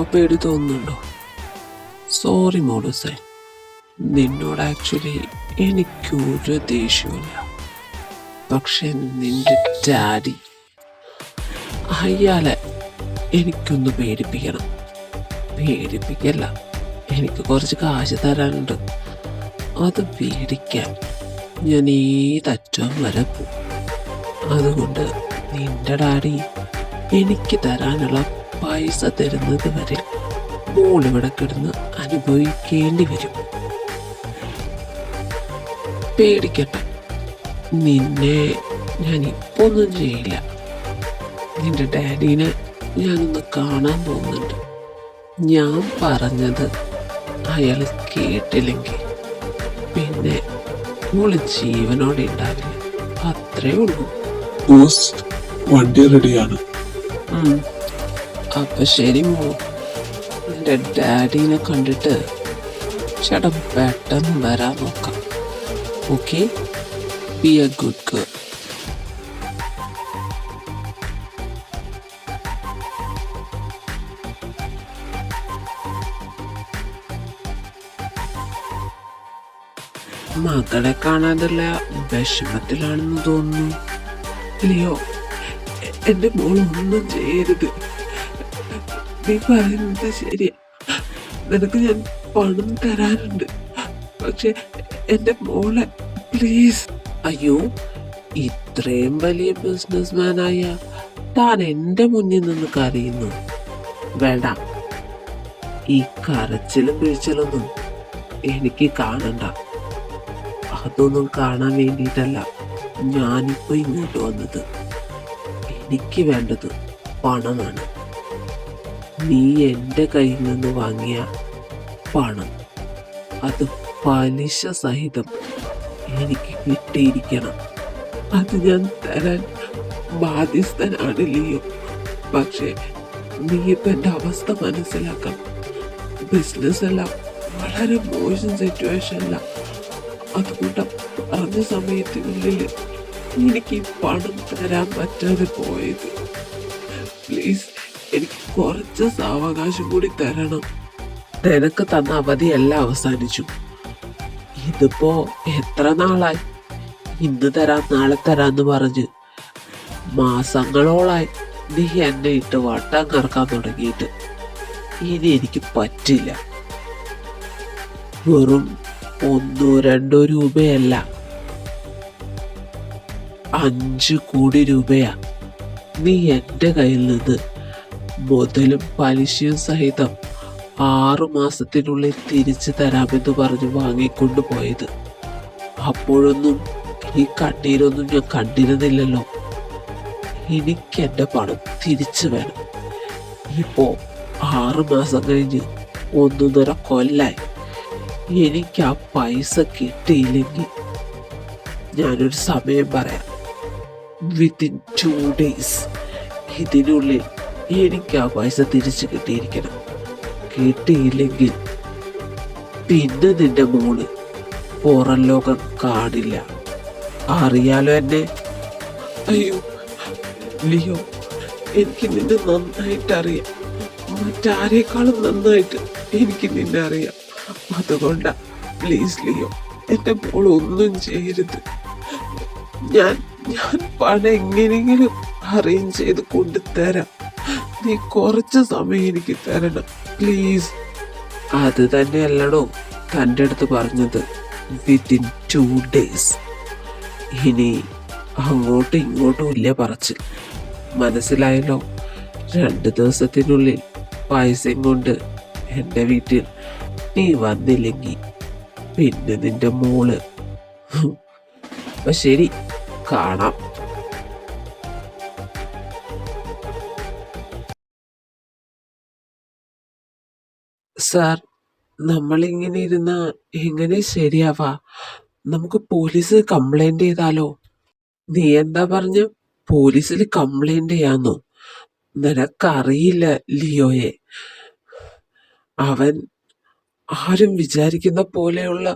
ഇപ്പൊ പേടി തോന്നുന്നുണ്ടോ? സോറി മോളൂസേ, നിന്നോട് ആക്ച്വലി എനിക്കൊരു ദേഷ്യമില്ല. പക്ഷെ നിന്റെ ഡാഡി, അയാളെ എനിക്കൊന്ന് പേടിപ്പിക്കണം. പേടിപ്പിക്കല്ല, എനിക്ക് കുറച്ച് കാശ് തരാനുണ്ട്. അത് പേടിക്കാൻ ഞാൻ ഏതറ്റം വരെ പോകും. അതുകൊണ്ട് നിന്റെ ഡാഡി എനിക്ക് തരാനുള്ള പൈസ തരുന്നത് വരെ മോളിവിടെ കിടന്ന് അനുഭവിക്കേണ്ടി വരും. പേടിക്കട്ടെ, നിന്നെ ഞാൻ ഇപ്പൊ ഒന്നും ചെയ്യില്ല. നിന്റെ ഡാഡീനെ ഞാനൊന്ന് കാണാൻ പോകുന്നുണ്ട്. ഞാൻ പറഞ്ഞത് അയാൾ കേട്ടില്ലെങ്കിൽ പിന്നെ മോള് ജീവനോടെ ഉണ്ടാവില്ല. അത്രേ ഉള്ളൂ. വണ്ടി റെഡിയാണ്. അപ്പൊ ശരി മോ, നിന്റെ ഡാഡീനെ കണ്ടിട്ട് ചേട്ടൻ പെട്ടെന്ന് വരാൻ നോക്കാം. Okay, B A good girl. മകളെ കാണാതുള്ള വിഷമത്തിലാണെന്ന് തോന്നുന്നു. ലിയോ, എന്റെ മോൾ ഒന്നും ചെയ്യരുത്. നീ പറയുന്നത് ശരിയാ. നിനക്ക് ഞാൻ പണം തരാനുണ്ട്. പക്ഷെ എന്റെ മോളെ പ്ലീസ്. അയ്യോ, ഇത്രയും വലിയ ബിസിനസ്മാനായ താൻ എന്റെ മുന്നിൽ നിന്ന് കരയുന്നു. വേണ്ട, ഈ കരച്ചിലും പിഴിച്ചിലൊന്നും എനിക്ക് കാണണ്ട. അതൊന്നും കാണാൻ വേണ്ടിയിട്ടല്ല ഞാനിപ്പോ ഇങ്ങോട്ട് വന്നത്. എനിക്ക് വേണ്ടത് പണമാണ്. നീ എൻ്റെ കയ്യിൽ നിന്ന് വാങ്ങിയ പണം, അത് പലിശ സഹിതം എനിക്ക് കിട്ടിയിരിക്കണം. അത് ഞാൻ തരാൻ ബാധ്യസ്ഥനാണ് ലിയോ. പക്ഷെ നീ ഇപ്പൊ എൻ്റെ അവസ്ഥ മനസ്സിലാക്കണം. ബിസിനസ് എല്ലാം വളരെ മോശം സിറ്റുവേഷനില്ല. അതുകൊണ്ട് പറഞ്ഞ സമയത്തിനുള്ളിൽ എനിക്ക് ഈ പണം തരാൻ പറ്റാതെ പോയത്. പ്ലീസ്, എനിക്ക് കുറച്ച് സാവകാശം കൂടി തരണം. നിനക്ക് തന്ന അവധിയെല്ലാം അവസാനിച്ചു. ഇതിപ്പോ എത്ര നാളായി? ഇന്ന് തരാം നാളെ തരാന്ന് പറഞ്ഞ് മാസങ്ങളോളായി നീ എന്നെ ഇട്ട് വട്ടം കറക്കാൻ തുടങ്ങിയിട്ട്. ഇനി എനിക്ക് പറ്റില്ല. വെറും 1-2 രൂപയല്ല, 5 കോടി രൂപയാ നീ എൻ്റെ കയ്യിൽ നിന്ന് മുതലും പലിശയും സഹിതം 6 മാസത്തിനുള്ളിൽ തിരിച്ചു തരാമെന്ന് പറഞ്ഞ് വാങ്ങിക്കൊണ്ടു പോയത്. അപ്പോഴൊന്നും ഈ കണ്ണീരൊന്നും ഞാൻ കണ്ടിരുന്നില്ലല്ലോ. എനിക്ക് എൻ്റെ പണം തിരിച്ചു വേണം. ഇപ്പോ 6 മാസം കഴിഞ്ഞ് 1.5 കൊല്ലായി. എനിക്ക് ആ പൈസ കിട്ടിയില്ലെങ്കിൽ ഞാനൊരു സമയം പറയാം. വിത്തിൻ 2 days ഇതിനുള്ളിൽ എനിക്ക് ആ പൈസ തിരിച്ചു കിട്ടിയിരിക്കണം. കിട്ടിയില്ലെങ്കിൽ പിന്നെ നിന്റെ മോള് പുറം ലോകം കാണില്ല. അറിയാലോ എന്നെ. അയ്യോ ലിയോ, എനിക്ക് നിന്നെ നന്നായിട്ട് അറിയാം. മറ്റാരേക്കാളും നന്നായിട്ട് എനിക്ക് നിന്നെ അറിയാം. അതുകൊണ്ടാ പ്ലീസ് ലിയോ, എന്റെ മോൾ ഒന്നും ചെയ്യരുത്. ഞാൻ പണം എങ്ങനെയെങ്കിലും അറേഞ്ച് ചെയ്ത് കൊണ്ടുതരാം. നീ കുറച്ച് സമയം എനിക്ക് തരണം പ്ലീസ്. അത് തന്നെയല്ലടോ തൻ്റെ അടുത്ത് പറഞ്ഞത്, വിത്തിൻ 2 days. ഇനി അങ്ങോട്ടും ഇങ്ങോട്ടും ഇല്ല പറച്ചിൽ. മനസ്സിലായല്ലോ? 2 ദിവസത്തിനുള്ളിൽ പൈസയും കൊണ്ട് എൻ്റെ വീട്ടിൽ നീ വന്നില്ലെങ്കിൽ പിന്നെ നിന്റെ മോള്. അപ്പൊ ശരി, കാണാം. സാർ, നമ്മളിങ്ങനെ ഇരുന്ന എങ്ങനെ ശരിയാവാ? നമുക്ക് പോലീസ് കംപ്ലൈന്റ് ചെയ്താലോ? നീ എന്താ പറഞ്ഞു? പോലീസിൽ കംപ്ലൈന്റ് ചെയ്യാന്നോ? നിനക്കറിയില്ല ലിയോയെ. അവൻ ആരും വിചാരിക്കുന്ന പോലെയുള്ള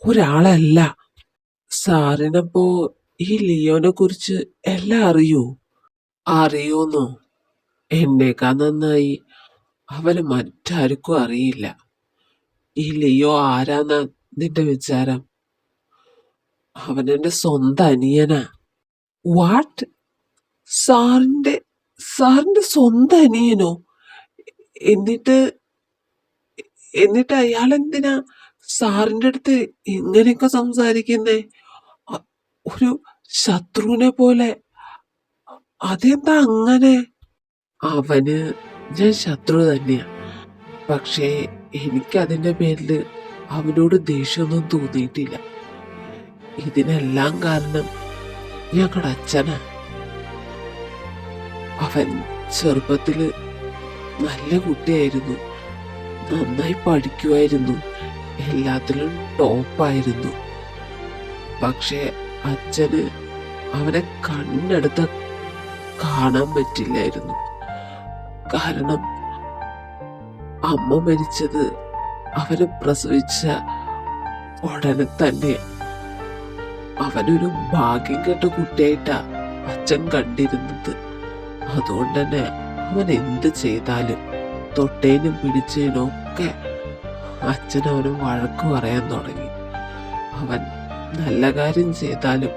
ഒരാളല്ല. സാറിനപ്പോ ഈ ലിയോനെ കുറിച്ച് എല്ലാം അറിയൂ? അറിയൂന്നോ? എന്നേക്കാ നന്നായി അവന് മറ്റാർക്കും അറിയില്ല. ഈ ലിയോ ആരാന്നാ നിന്റെ വിചാരം? അവനെന്റെ സ്വന്തം അനിയനാ. വാട്ട്? സാറിന്റെ സാറിന്റെ സ്വന്തം അനിയനോ? എന്നിട്ട് എന്നിട്ട് അയാളെന്തിനാ സാറിന്റെ അടുത്ത് ഇങ്ങനെയൊക്കെ സംസാരിക്കുന്നേ? ഒരു ശത്രുവിനെ പോലെ. അതെന്താ അങ്ങനെ? അവന് ഞാൻ ശത്രു തന്നെയാ. പക്ഷേ എനിക്കതിന്റെ പേരിൽ അവനോട് ദേഷ്യമൊന്നും തോന്നിയിട്ടില്ല. ഇതിനെല്ലാം കാരണം ഞങ്ങളുടെ അച്ഛനാ. അവൻ ചെറുപ്പത്തില് നല്ല കുട്ടിയായിരുന്നു, നന്നായി പഠിക്കുമായിരുന്നു, എല്ലാത്തിലും ടോപ്പായിരുന്നു. പക്ഷെ അച്ഛന് അവനെ കണ്ണെടുത്ത് കാണാൻ പറ്റില്ലായിരുന്നു. കാരണം അമ്മ മരിച്ചത് അവനെ പ്രസവിച്ച ഉടനെ തന്നെ. അവനൊരു ഭാഗ്യം കെട്ട കുട്ടിയായിട്ടാ അച്ഛൻ കണ്ടിരുന്നത്. അതുകൊണ്ട് തന്നെ അവൻ എന്ത് ചെയ്താലും തൊട്ടേനും പിടിച്ചതിനും ഒക്കെ അച്ഛൻ അവന് വഴക്ക് പറയാൻ തുടങ്ങി. അവൻ നല്ല കാര്യം ചെയ്താലും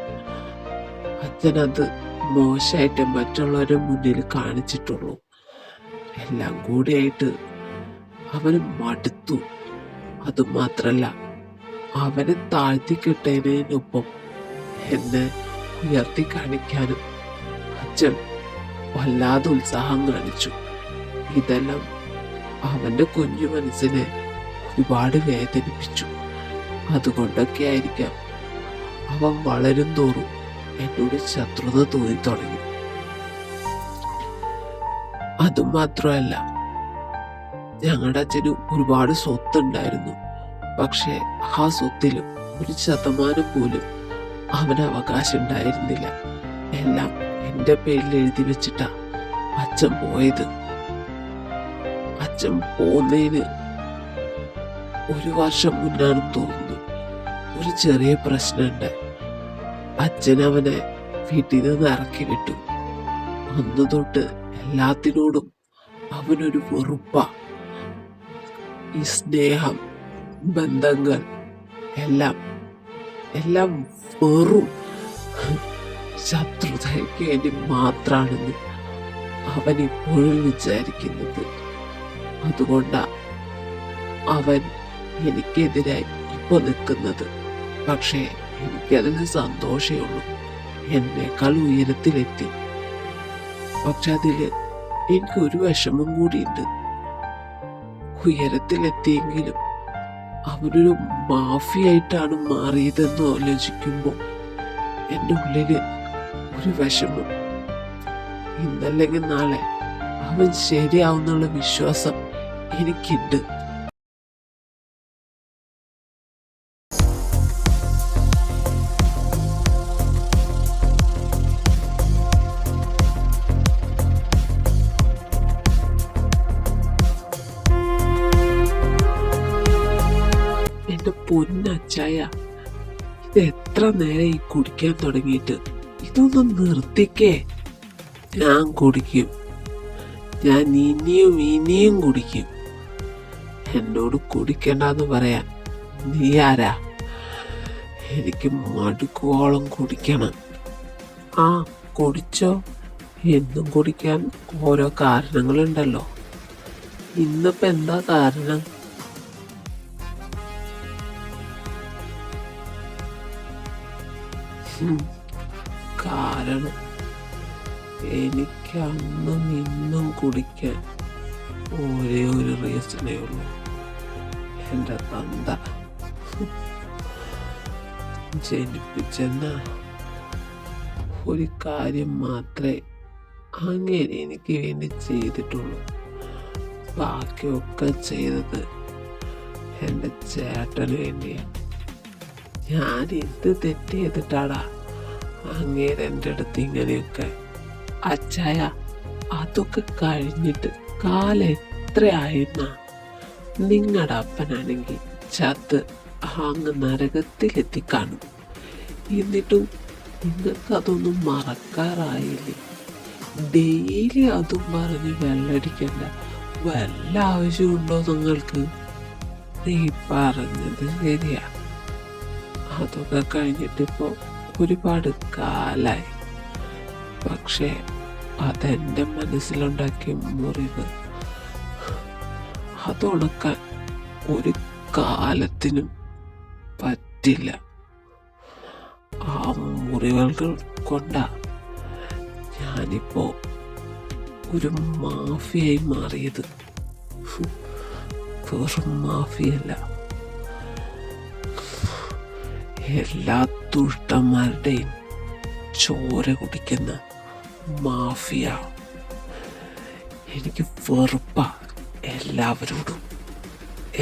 അച്ഛനത് മോശമായിട്ട് മറ്റുള്ളവരുടെ മുന്നിൽ കാണിച്ചിട്ടുള്ളൂ. എല്ലാം കൂടിയായിട്ട് അവന് മടുത്തു. അതുമാത്രല്ല, അവനെ താഴ്ത്തിക്കിട്ടതിനൊപ്പം എന്നെ ഉയർത്തി കാണിക്കാനും അച്ഛൻ വല്ലാതെ ഉത്സാഹം കാണിച്ചു. ഇതെല്ലാം അവന്റെ കുഞ്ഞു മനസ്സിനെ ഒരുപാട് വേദനിപ്പിച്ചു. അതുകൊണ്ടൊക്കെ ആയിരിക്കാം അവൻ വളരും തോറും എന്നോട് ശത്രുത തോന്നി തുടങ്ങി. അതുമാത്രമല്ല, ഞങ്ങളുടെ അച്ഛന് ഒരുപാട് സ്വത്തുണ്ടായിരുന്നു. പക്ഷെ ആ സ്വത്തിൽ 1% പോലും അവന് അവകാശം ഉണ്ടായിരുന്നില്ല. എല്ലാം എന്റെ പേരിൽ എഴുതി വെച്ചിട്ടാ അച്ഛൻ പോയത്. അച്ഛൻ പോകുന്നതിന് 1 വർഷം മുന്നാണെന്ന് തോന്നുന്നു ഒരു ചെറിയ പ്രശ്നമുണ്ട്. അച്ഛൻ അവനെ വീട്ടിൽ നിന്ന് ഇറക്കി വിട്ടു. അന്ന് തൊട്ട് എല്ലാത്തിനോടും അവനൊരു വെറുപ്പാ. ഈ സ്നേഹം, ബന്ധങ്ങൾ എല്ലാം എല്ലാം വെറും ശത്രുതയ്ക്ക് വേണ്ടി മാത്രാണെന്ന് അവൻ ഇപ്പോഴും വിചാരിക്കുന്നത്. അതുകൊണ്ടാ അവൻ എനിക്കെതിരായി ഇപ്പൊ നിൽക്കുന്നത്. പക്ഷേ എനിക്കതിന് സന്തോഷമേ ഉള്ളൂ. എന്നേക്കാൾ ഉയരത്തിലെത്തി. പക്ഷെ അതില് എനിക്കൊരു വിഷമം കൂടിയുണ്ട്. ഉയരത്തിലെത്തിയെങ്കിലും അവനൊരു മാഫിയായിട്ടാണ് മാറിയതെന്ന് ആലോചിക്കുമ്പോ എൻ്റെ ഉള്ളില് ഒരു വിഷമം. ഇന്നല്ലെങ്കിൽ നാളെ അവൻ ശരിയാവുന്നുള്ള വിശ്വാസം എനിക്കുണ്ട്. എന്റെ പൊന്നച്ചായ, ഇത് എത്ര നേരം ഈ കുടിക്കാൻ തുടങ്ങിയിട്ട്? ഇതൊന്നും നിർത്തിക്കേ. ഞാൻ കുടിക്കും. ഞാൻ ഇനിയും ഇനിയും കുടിക്കും. എന്നോട് കുടിക്കണ്ടെന്ന് പറയാൻ നീ ആരാ? എനിക്ക് മടുക്കോളം കുടിക്കണം. ആ, കുടിച്ചോ. എന്നും കുടിക്കാൻ ഓരോ കാരണങ്ങളുണ്ടല്ലോ. ഇന്നിപ്പോ എന്താ കാരണം? കാരണം എനിക്ക് അന്നും ഇന്നും കുടിക്കാൻ ഒരേ ഒരു റീസണേ ഉള്ളൂ. എൻ്റെ തന്ത ജനിപ്പിച്ചെന്ന ഒരു കാര്യം മാത്രമേ അങ്ങനെ എനിക്ക് വേണ്ടി ചെയ്തിട്ടുള്ളൂ. ബാക്കിയൊക്കെ ചെയ്തത് എൻ്റെ ചേട്ടന് വേണ്ടിയാണ്. ഞാൻ എന്ത് തെറ്റ് ചെയ്തിട്ടാടാ അങ്ങേര് എൻ്റെ അടുത്ത് ഇങ്ങനെയൊക്കെ? അച്ചായ, അതൊക്കെ കഴിഞ്ഞിട്ട് കാലം എത്രയായിരുന്ന? നിങ്ങളുടെ അപ്പനാണെങ്കിൽ ചത്ത് അങ്ങ് നരകത്തിലെത്തിക്കാണും. എന്നിട്ടും നിങ്ങൾക്ക് അതൊന്നും മറക്കാറായില്ലേ? ഡെയിലി അതും പറഞ്ഞ് വെള്ളടിക്കണ്ട വല്ല ആവശ്യമുണ്ടോ നിങ്ങൾക്ക്? നീ പറഞ്ഞത് ശരിയാ. അതൊക്കെ കഴിഞ്ഞിട്ടിപ്പോ ഒരുപാട് കാലായി. പക്ഷേ അതെന്റെ മനസ്സിലുണ്ടാക്കിയ മുറിവ് അതുണക്കാൻ ഒരു കാലത്തിനും പറ്റില്ല. ആ മുറിവുകൾ കൊണ്ടാ ഞാനിപ്പോ ഒരു മാഫിയായി മാറിയത്. വെറും മാഫിയല്ല, എല്ലാ ദുഷ്ടന്മാരുടെയും ചോര കുടിക്കുന്ന മാഫിയ. എനിക്ക് വെറുപ്പാ എല്ലാവരോടും,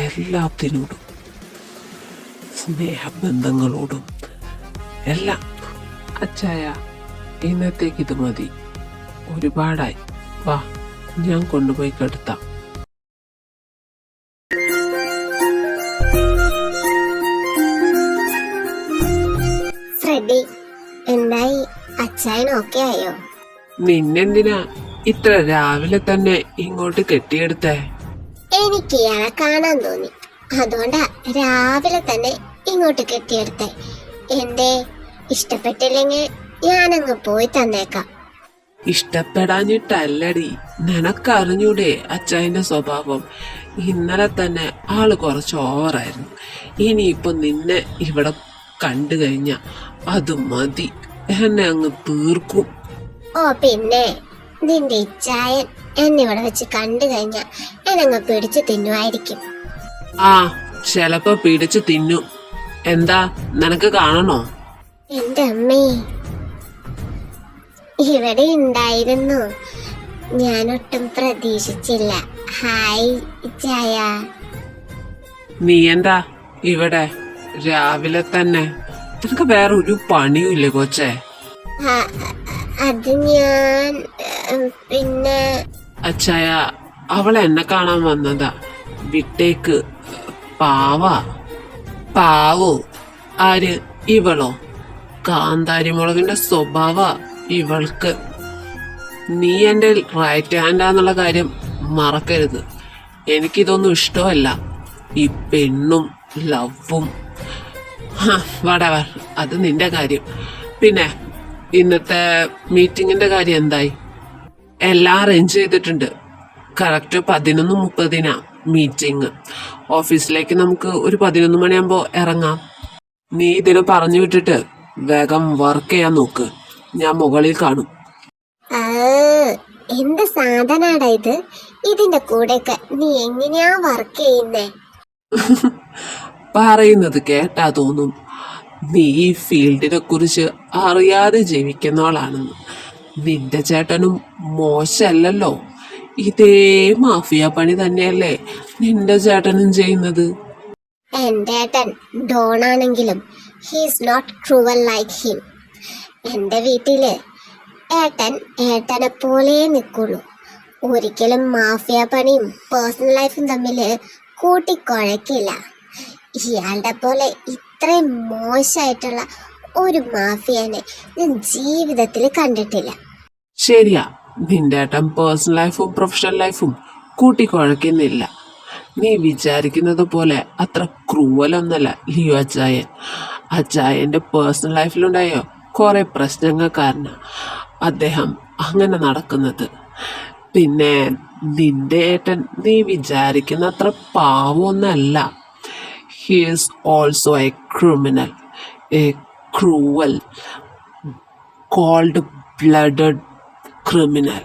എല്ലാത്തിനോടും, സ്നേഹബന്ധങ്ങളോടും എല്ലാം. അച്ചായ, ഇന്നത്തേക്ക് ഇത് മതി, ഒരുപാടായി. വാ, ഞാൻ കൊണ്ടുപോയി കെടുത്താം. ഫ്രെഡി, എന്തായി? അച്ചായൻ ഓക്കെ ആയോ? നിന്നെന്തിനാ ഇത്ര രാവിലെ തന്നെ ഇങ്ങോട്ട് കെട്ടിയെടുത്തേ? എനിക്ക് ഇയാളെ കാണാൻ തോന്നി, അതുകൊണ്ടാ രാവിലെ തന്നെ ഇങ്ങോട്ട് കെട്ടിയെടുത്തേ. എന്തേ, ഇഷ്ടപ്പെട്ടില്ലെങ്കിൽ ഞാനങ്ങ് പോയി തന്നേക്കാം. ഇഷ്ടപ്പെടാഞ്ഞിട്ടല്ലടി, നിനക്കറിഞ്ഞൂടെ അച്ചായന്റെ സ്വഭാവം. ഇന്നലെ തന്നെ ആള് കുറച്ച് ഓവറായിരുന്നു. ഇനിയിപ്പൊ നിന്നെ ഇവിടെ കണ്ടു കഴിഞ്ഞ അത് മതി, എന്നെ അങ്ങ് തീർക്കും. ഓ പിന്നെ, നിന്റെ ഇച്ചായൻ എന്നെ ഇവിടെ വെച്ച് കണ്ടു കഴിഞ്ഞ എന്നങ്ങ് പിടിച്ചു തിന്നുമായിരിക്കും. ആ, ചിലപ്പോ പിടിച്ചു തിന്നും. എന്താ, നിനക്ക് കാണണോ? എന്റെ അമ്മേ, ഇവിടെ ഉണ്ടായിരുന്നു, ഞാനൊട്ടും പ്രതീക്ഷിച്ചില്ല. ഹായ് ഇച്ചായ. നീ എന്താ ഇവിടെ രാവിലെ തന്നെ? നിനക്ക് വേറെ ഒരു പണിയുമില്ലേ കൊച്ചേ? അത് ഞാൻ പിന്നെ അച്ചായ, അവൾ എന്നെ കാണാൻ വന്നതാ. വിട്ടേക്ക്, പാവോ? ആര്? ഇവളോ? കാന്താരി മുളകിന്റെ സ്വഭാവ ഇവൾക്ക്. നീ എന്റെ റൈറ്റ് ഹാൻഡാന്നുള്ള കാര്യം മറക്കരുത്. എനിക്കിതൊന്നും ഇഷ്ടമല്ല, ഈ പെണ്ണും ലവും. വടവർ, അത് നിന്റെ കാര്യം. പിന്നെ ഇന്നത്തെ മീറ്റിങ്ങിന്റെ കാര്യം എന്തായി? എല്ലാം അറേഞ്ച് ചെയ്തിട്ടുണ്ട്. Correct 11:30 meeting. ഓഫീസിലേക്ക് നമുക്ക് ഒരു 11 മണിയാകുമ്പോ ഇറങ്ങാം. നീ ഇതിന് പറഞ്ഞു വിട്ടിട്ട് വേഗം വർക്ക് ചെയ്യാൻ നോക്ക്. ഞാൻ മുകളിൽ കാണും. എന്ത് സാധനാടാ ഇത്? ഇതിന്റെ കൂടെയൊക്കെ നീ എങ്ങനെയാ വർക്ക് ചെയ്യുന്നേ? പറയുന്നത് കേട്ടാ തോന്നും നീ ഈ ഫീൽഡിനെ കുറിച്ച് അറിയാതെ ജീവിക്കുന്നവളാണെന്ന്. നിന്റെ ചേട്ടനും മോശമല്ലല്ലോ. ഇതേ മാഫിയ പണി തന്നെയല്ലേ നിന്റെ ചേട്ടനും ചെയ്യുന്നത്? എന്റെ ഏട്ടൻ ഡോണാണെങ്കിലും he's not cruel like him. എന്റെ വീട്ടില് ഏട്ടൻ ഏട്ടനെ പോലെ നിൽക്കുള്ളൂ. ഒരിക്കലും മാഫിയ പണിയും പേഴ്സണൽ ലൈഫും തമ്മില് കൂട്ടിക്കുഴക്കില്ല. ഇയാളുടെ പോലെ ഇത്രയും മോശമായിട്ടുള്ള ഒരു മാഫിയനെ ഞാൻ ജീവിതത്തിൽ കണ്ടിട്ടില്ല. ശരിയാ, നിന്റെ ഏട്ടൻ പേഴ്സണൽ ലൈഫും പ്രൊഫഷണൽ ലൈഫും കൂട്ടിക്കുഴക്കുന്നില്ല. നീ വിചാരിക്കുന്നത് പോലെ അത്ര ക്രൂവലൊന്നല്ല ലിയോ അച്ചായൻ. അച്ചായന്റെ പേഴ്സണൽ ലൈഫിലുണ്ടായോ കുറെ പ്രശ്നങ്ങൾ കാരണം അദ്ദേഹം അങ്ങനെ നടക്കുന്നത്. പിന്നെ നിന്റെ ഏട്ടൻ നീ വിചാരിക്കുന്ന അത്ര പാവമൊന്നല്ല. He is also a criminal, a cruel, cold blooded criminal.